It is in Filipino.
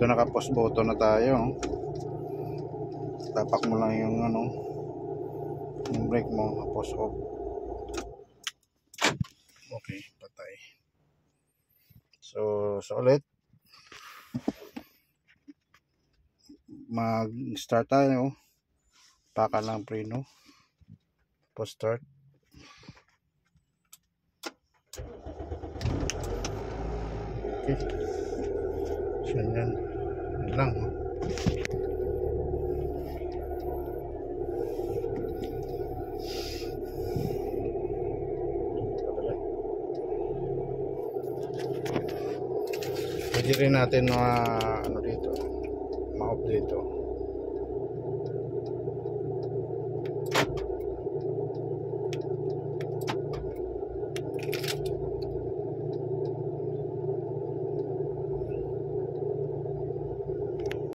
Ito naka-post button na tayo. Tapak mo lang yung yung brake mo, post off. Okay, patay. So ulit mag-start tayo. Paka lang preno. Post start. Okay. So yan lang. Pwede rin natin dito ma-off dito.